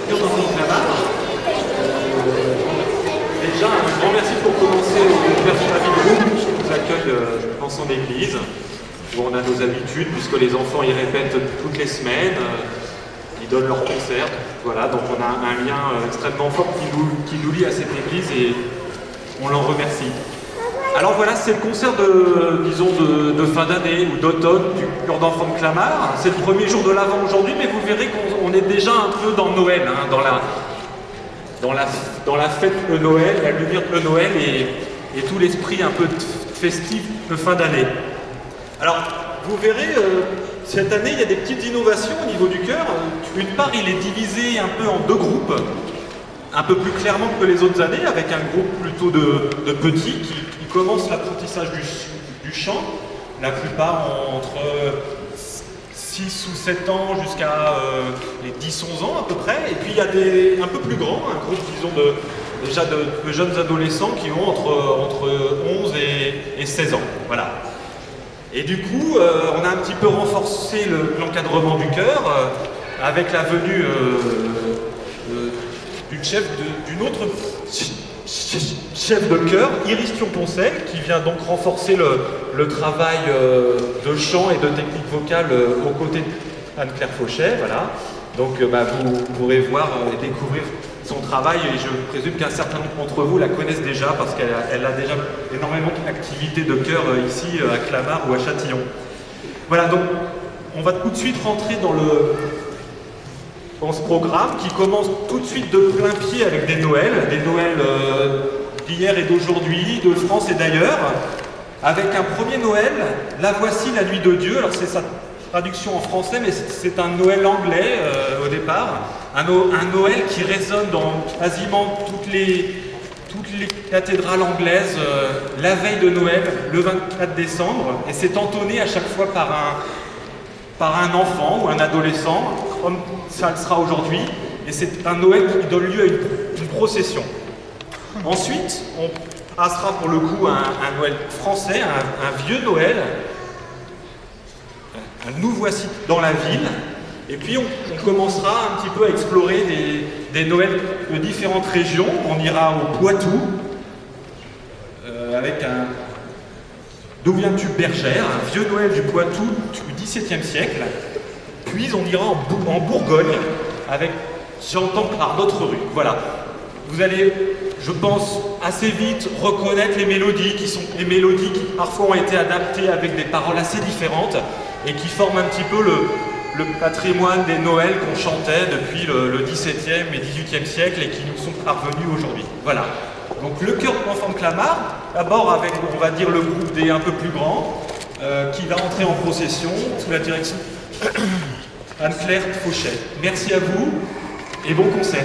Cœur d'enfant de Clamart. Déjà, un grand merci pour commencer au Père Chavi Group qui nous accueille dans son église, où on a nos habitudes, puisque les enfants y répètent toutes les semaines, ils donnent leurs concerts. Voilà, donc on a un lien extrêmement fort qui nous lie à cette église et on l'en remercie. Alors voilà, c'est le concert de fin d'année ou d'automne du Cœur d'enfant de Clamart. C'est le premier jour de l'Avent aujourd'hui, mais vous verrez qu'on est déjà un peu dans Noël, hein, dans la fête de Noël, la lumière de Noël et tout l'esprit un peu festif de fin d'année. Alors, vous verrez, cette année, il y a des petites innovations au niveau du chœur. Une part, il est divisé un peu en deux groupes, un peu plus clairement que les autres années, avec un groupe plutôt de petits qui commencent l'apprentissage du chant, la plupart entre 6 ou 7 ans jusqu'à les 10-11 ans à peu près, et puis il y a des un peu plus grands, un groupe disons de jeunes adolescents qui ont entre 11 et 16 ans. Voilà. Et du coup, on a un petit peu renforcé l'encadrement du chœur avec la venue du chef d'une autre chef de chœur, Iris Thion-Poncel, qui vient donc renforcer le travail de chant et de technique vocale aux côtés d'Anne-Claire Fauchet. Voilà. Donc vous pourrez voir et découvrir son travail, et je présume qu'un certain nombre d'entre vous la connaissent déjà parce qu'elle a déjà énormément d'activités de chœur ici à Clamart ou à Châtillon. Voilà, donc on va tout de suite rentrer dans ce programme qui commence tout de suite de plein pied avec des Noëls d'hier et d'aujourd'hui, de France et d'ailleurs, avec un premier Noël, La voici la nuit de Dieu. Alors c'est sa traduction en français, mais c'est un Noël anglais au départ, un Noël qui résonne dans quasiment toutes les cathédrales anglaises la veille de Noël, le 24 décembre, et c'est entonné à chaque fois par un enfant ou un adolescent, comme ça le sera aujourd'hui, et c'est un Noël qui donne lieu à une procession. Ensuite, on passera pour le coup à un Noël français, un vieux Noël, un Nous voici dans la ville, et puis on commencera un petit peu à explorer des Noëls de différentes régions. On ira au Poitou, avec un D'où viens-tu Bergère, un vieux Noël du Poitou du XVIIe siècle. Puis on ira en Bourgogne avec J'entends par notre rue. Voilà. Vous allez, je pense, assez vite reconnaître les mélodies qui sont des mélodies qui parfois ont été adaptées avec des paroles assez différentes et qui forment un petit peu le patrimoine des Noëls qu'on chantait depuis le XVIIe et XVIIIe siècle et qui nous sont parvenus aujourd'hui. Voilà. Donc le chœur d'enfant de Clamart, d'abord avec, on va dire, le groupe des un peu plus grands, qui va entrer en procession sous la direction Anne-Claire Fauchet. Merci à vous et bon concert.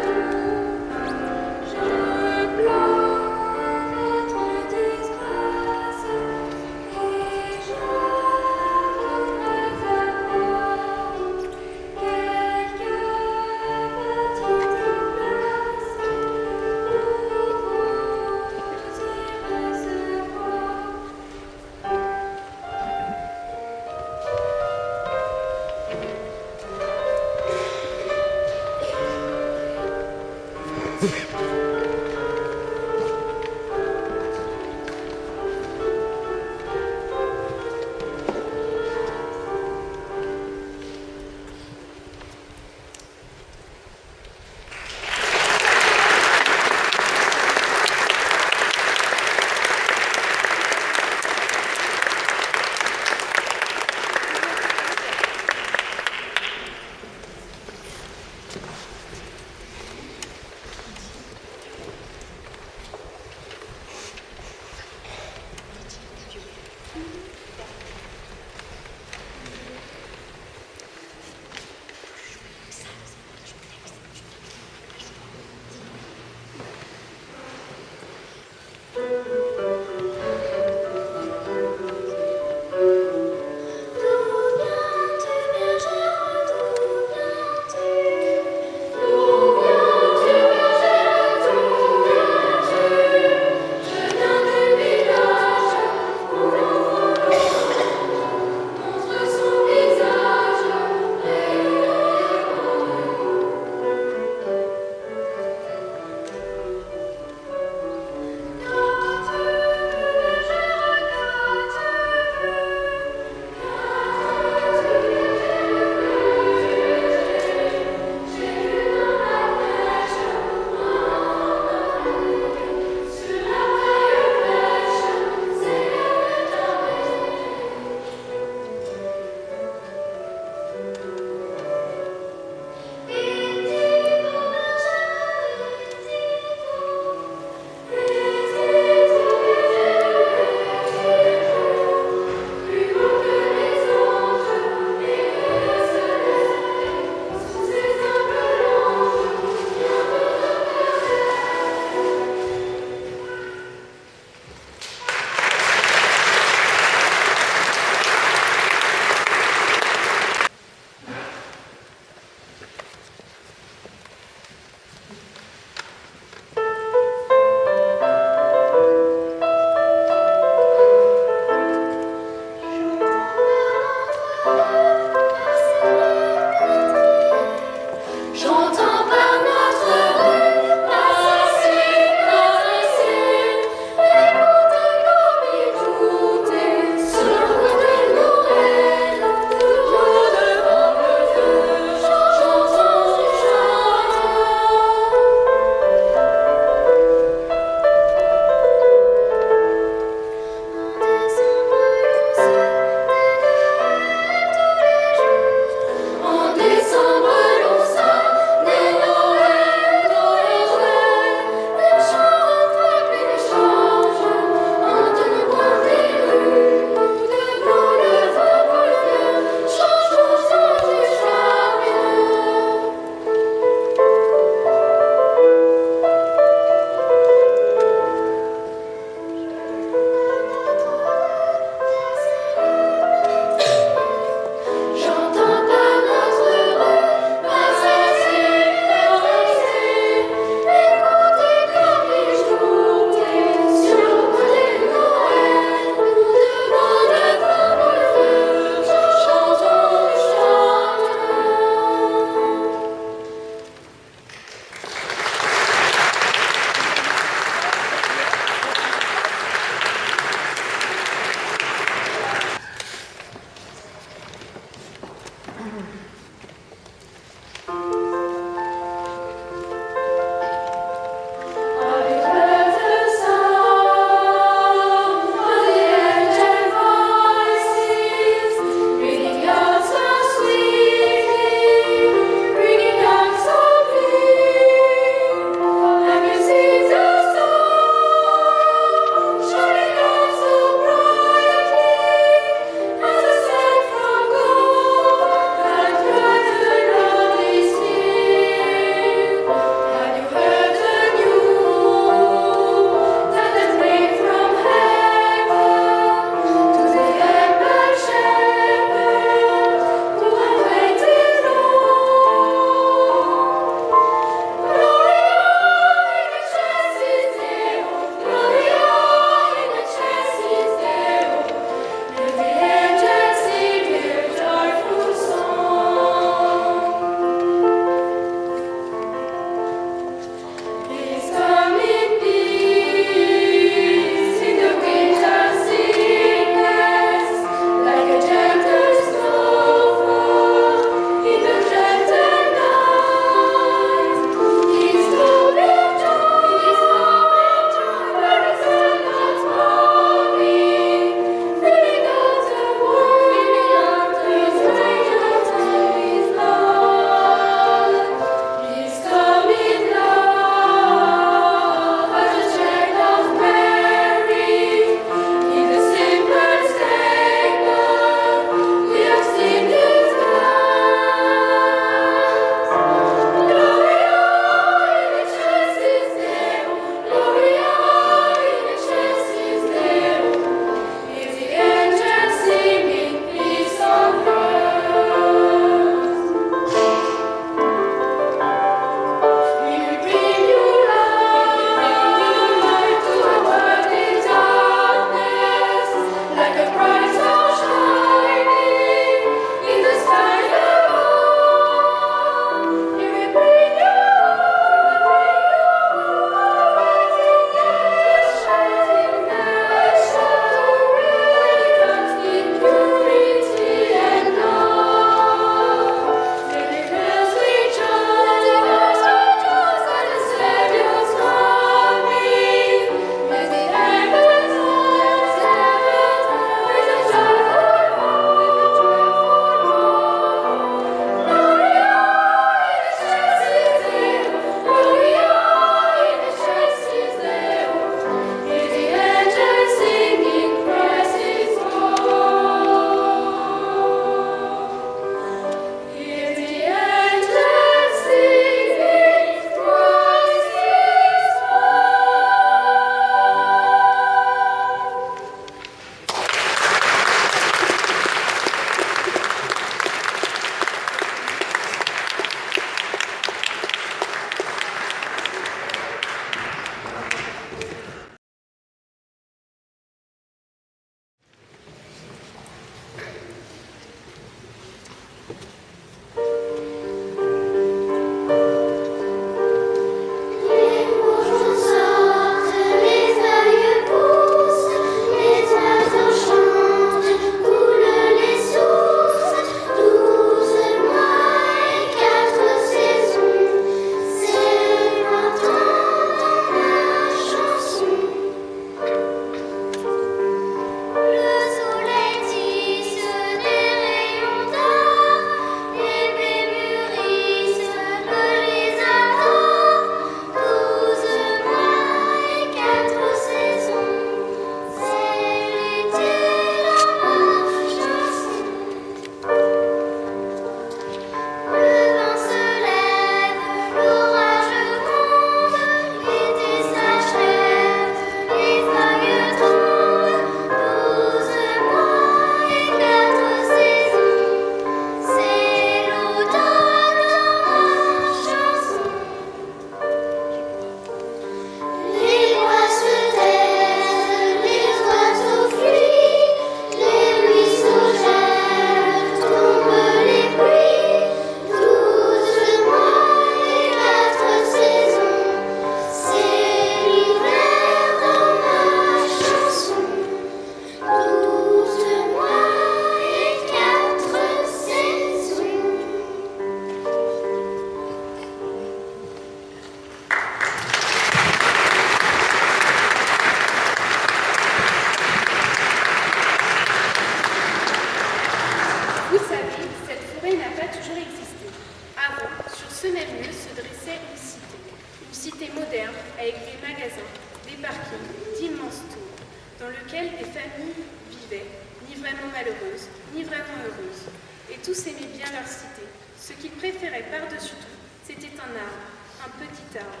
ce même lieu se dressait une cité moderne avec des magasins, des parkings, d'immenses tours, dans lesquels des familles vivaient, ni vraiment malheureuses, ni vraiment heureuses. Et tous aimaient bien leur cité. Ce qu'ils préféraient par-dessus tout, c'était un arbre, un petit arbre,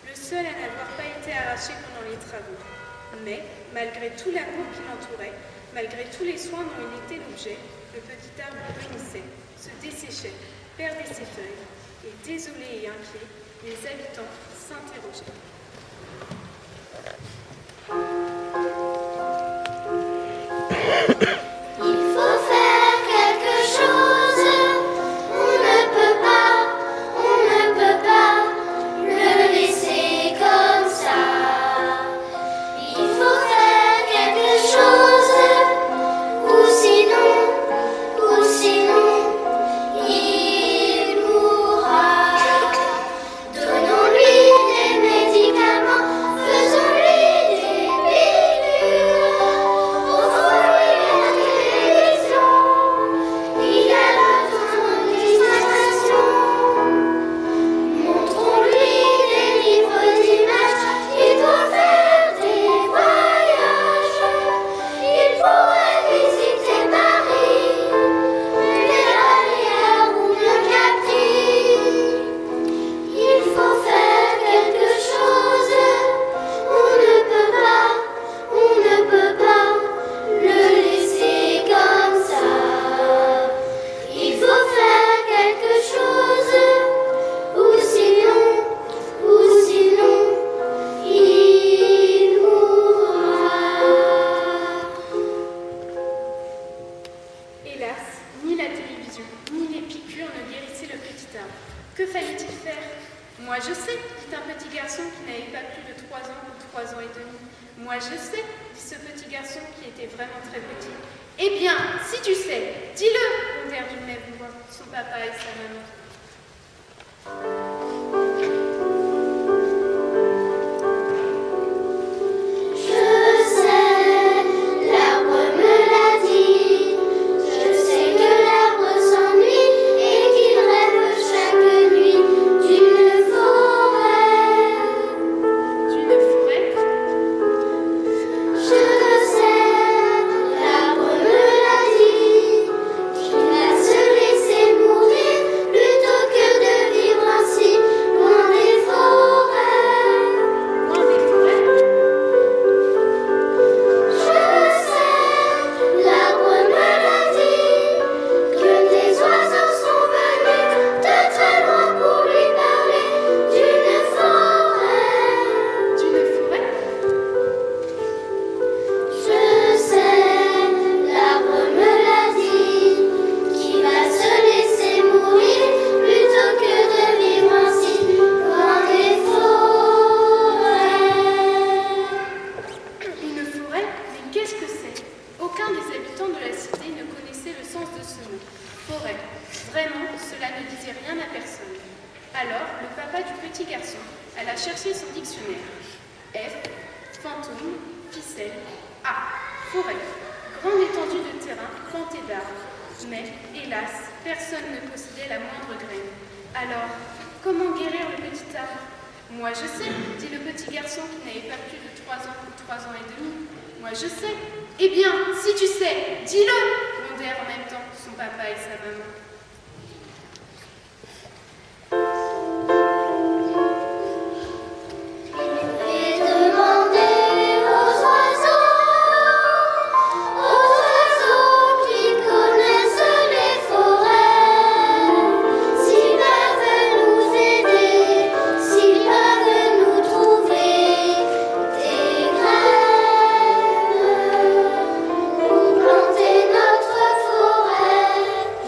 le seul à n'avoir pas été arraché pendant les travaux. Mais, malgré tout l'amour qui l'entourait, malgré tous les soins dont il était l'objet, le petit arbre brunissait, se desséchait, perdait ses feuilles, et désolés et inquiets, les habitants s'interrogeaient.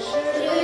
Je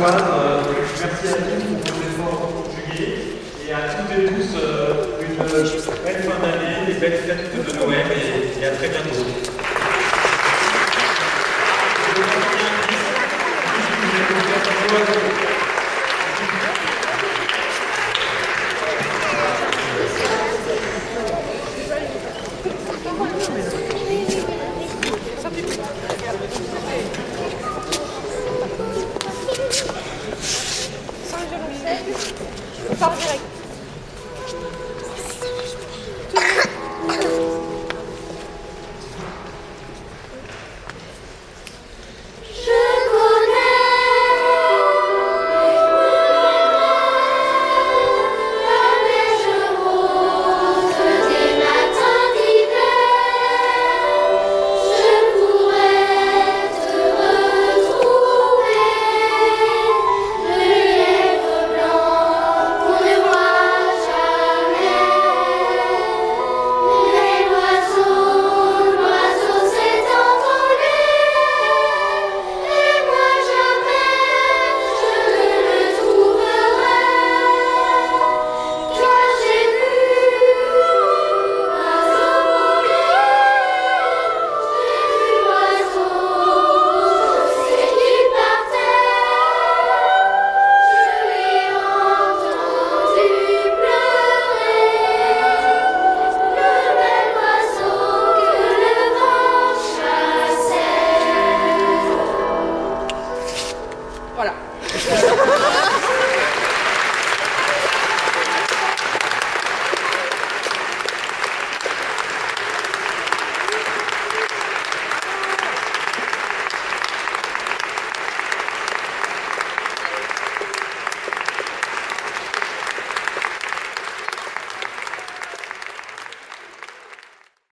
Antoine. Merci à tous pour vos efforts conjugués. Et à toutes et tous, une belle fin d'année, des belles fêtes de Noël et à très bientôt. Merci.